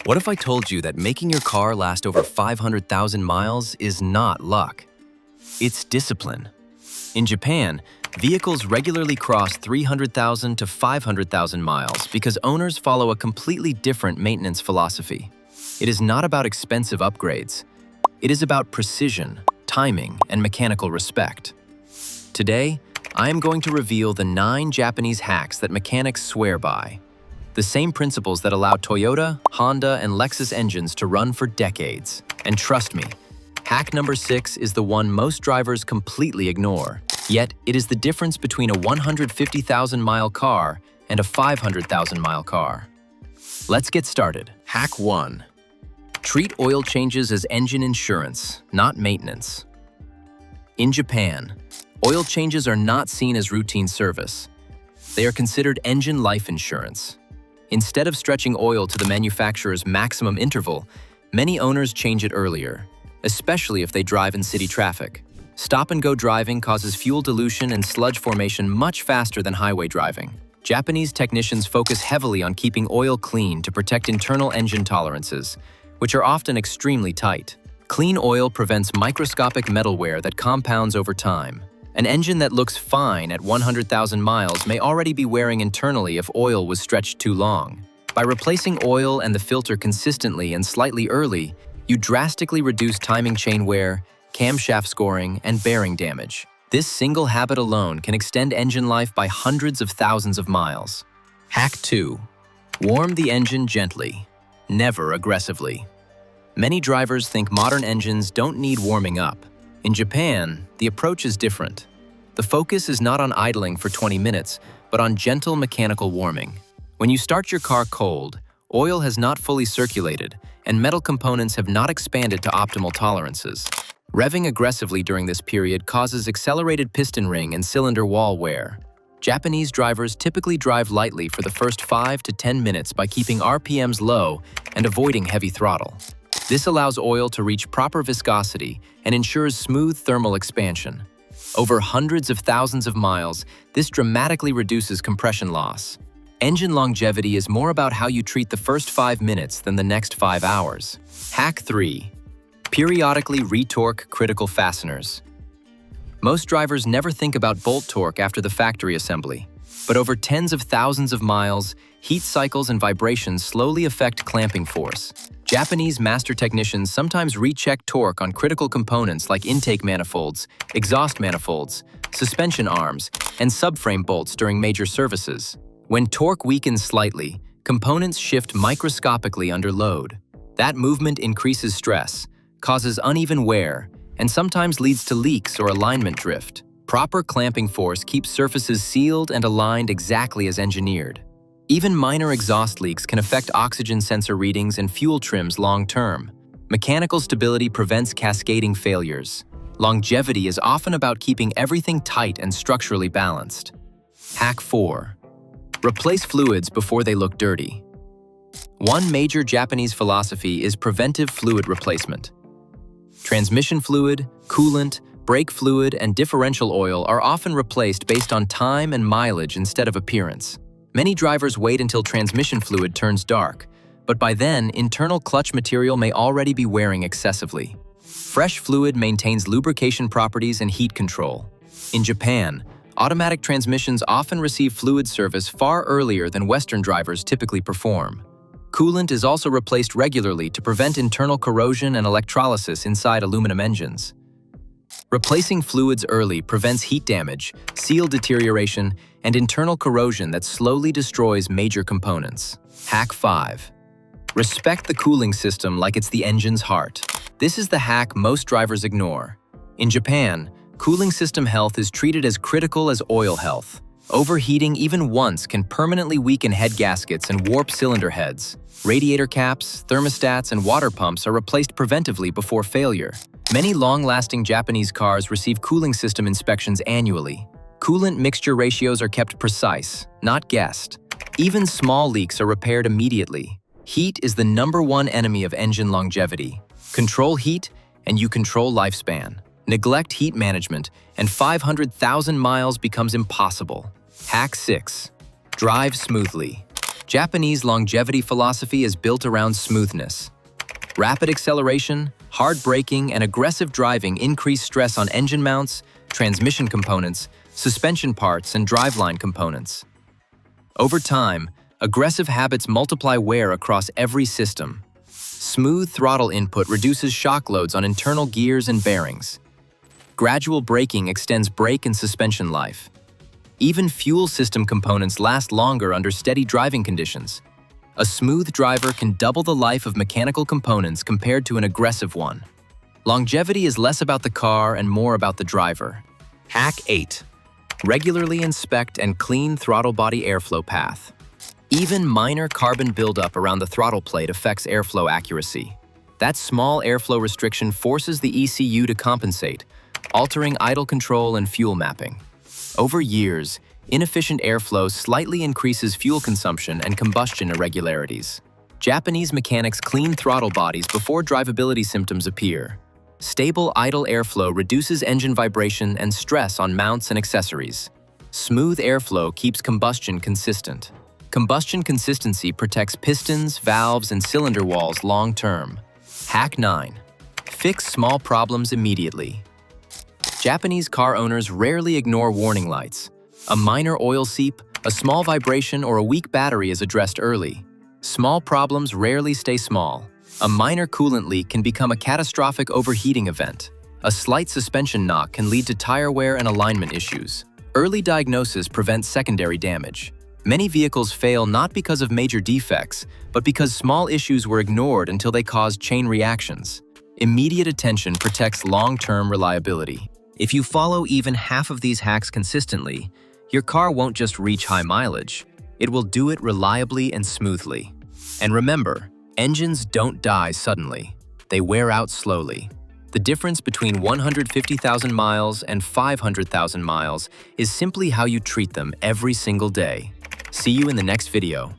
What if I told you that making your car last over 500,000 miles is not luck? It's discipline. In Japan, vehicles regularly cross 300,000 to 500,000 miles because owners follow a completely different maintenance philosophy. It is not about expensive upgrades. It is about precision, timing, and mechanical respect. Today, I am going to reveal the 9 Japanese hacks that mechanics swear by. The same principles that allow Toyota, Honda, and Lexus engines to run for decades. And trust me, hack number 6 is the one most drivers completely ignore. Yet, it is the difference between a 150,000-mile car and a 500,000-mile car. Let's get started. Hack 1. Treat oil changes as engine insurance, not maintenance. In Japan, oil changes are not seen as routine service. They are considered engine life insurance. Instead of stretching oil to the manufacturer's maximum interval, many owners change it earlier, especially if they drive in city traffic. Stop-and-go driving causes fuel dilution and sludge formation much faster than highway driving. Japanese technicians focus heavily on keeping oil clean to protect internal engine tolerances, which are often extremely tight. Clean oil prevents microscopic metal wear that compounds over time. An engine that looks fine at 100,000 miles may already be wearing internally if oil was stretched too long. By replacing oil and the filter consistently and slightly early, you drastically reduce timing chain wear, camshaft scoring, and bearing damage. This single habit alone can extend engine life by hundreds of thousands of miles. Hack 2. Warm the engine gently, never aggressively. Many drivers think modern engines don't need warming up. In Japan, the approach is different. The focus is not on idling for 20 minutes, but on gentle mechanical warming. When you start your car cold, oil has not fully circulated, and metal components have not expanded to optimal tolerances. Revving aggressively during this period causes accelerated piston ring and cylinder wall wear. Japanese drivers typically drive lightly for the first 5 to 10 minutes by keeping RPMs low and avoiding heavy throttle. This allows oil to reach proper viscosity and ensures smooth thermal expansion. Over hundreds of thousands of miles, this dramatically reduces compression loss. Engine longevity is more about how you treat the first 5 minutes than the next 5 hours. Hack 3. Periodically retorque critical fasteners. Most drivers never think about bolt torque after the factory assembly, but over tens of thousands of miles, heat cycles and vibrations slowly affect clamping force. Japanese master technicians sometimes recheck torque on critical components like intake manifolds, exhaust manifolds, suspension arms, and subframe bolts during major services. When torque weakens slightly, components shift microscopically under load. That movement increases stress, causes uneven wear, and sometimes leads to leaks or alignment drift. Proper clamping force keeps surfaces sealed and aligned exactly as engineered. Even minor exhaust leaks can affect oxygen sensor readings and fuel trims long-term. Mechanical stability prevents cascading failures. Longevity is often about keeping everything tight and structurally balanced. Hack 4. Replace fluids before they look dirty. One major Japanese philosophy is preventive fluid replacement. Transmission fluid, coolant, brake fluid, and differential oil are often replaced based on time and mileage instead of appearance. Many drivers wait until transmission fluid turns dark, but by then, internal clutch material may already be wearing excessively. Fresh fluid maintains lubrication properties and heat control. In Japan, automatic transmissions often receive fluid service far earlier than Western drivers typically perform. Coolant is also replaced regularly to prevent internal corrosion and electrolysis inside aluminum engines. Replacing fluids early prevents heat damage, seal deterioration, and internal corrosion that slowly destroys major components. Hack 5. Respect the cooling system like it's the engine's heart. This is the hack most drivers ignore. In Japan, cooling system health is treated as critical as oil health. Overheating even once can permanently weaken head gaskets and warp cylinder heads. Radiator caps, thermostats, and water pumps are replaced preventively before failure. Many long-lasting Japanese cars receive cooling system inspections annually. Coolant mixture ratios are kept precise, not guessed. Even small leaks are repaired immediately. Heat is the #1 enemy of engine longevity. Control heat, and you control lifespan. Neglect heat management, and 500,000 miles becomes impossible. Hack 6. Drive smoothly. Japanese longevity philosophy is built around smoothness. Rapid acceleration, hard braking, and aggressive driving increase stress on engine mounts, transmission components, suspension parts, and driveline components. Over time, aggressive habits multiply wear across every system. Smooth throttle input reduces shock loads on internal gears and bearings. Gradual braking extends brake and suspension life. Even fuel system components last longer under steady driving conditions. A smooth driver can double the life of mechanical components compared to an aggressive one. Longevity is less about the car and more about the driver. Hack 8. Regularly inspect and clean throttle body airflow path. Even minor carbon buildup around the throttle plate affects airflow accuracy. That small airflow restriction forces the ECU to compensate, altering idle control and fuel mapping. Over years, inefficient airflow slightly increases fuel consumption and combustion irregularities. Japanese mechanics clean throttle bodies before drivability symptoms appear. Stable idle airflow reduces engine vibration and stress on mounts and accessories. Smooth airflow keeps combustion consistent. Combustion consistency protects pistons, valves, and cylinder walls long-term. Hack 9. Fix small problems immediately. Japanese car owners rarely ignore warning lights. A minor oil seep, a small vibration, or a weak battery is addressed early. Small problems rarely stay small. A minor coolant leak can become a catastrophic overheating event. A slight suspension knock can lead to tire wear and alignment issues. Early diagnosis prevents secondary damage. Many vehicles fail not because of major defects, but because small issues were ignored until they caused chain reactions. Immediate attention protects long-term reliability. If you follow even half of these hacks consistently, your car won't just reach high mileage, it will do it reliably and smoothly. And remember, engines don't die suddenly. They wear out slowly. The difference between 150,000 miles and 500,000 miles is simply how you treat them every single day. See you in the next video.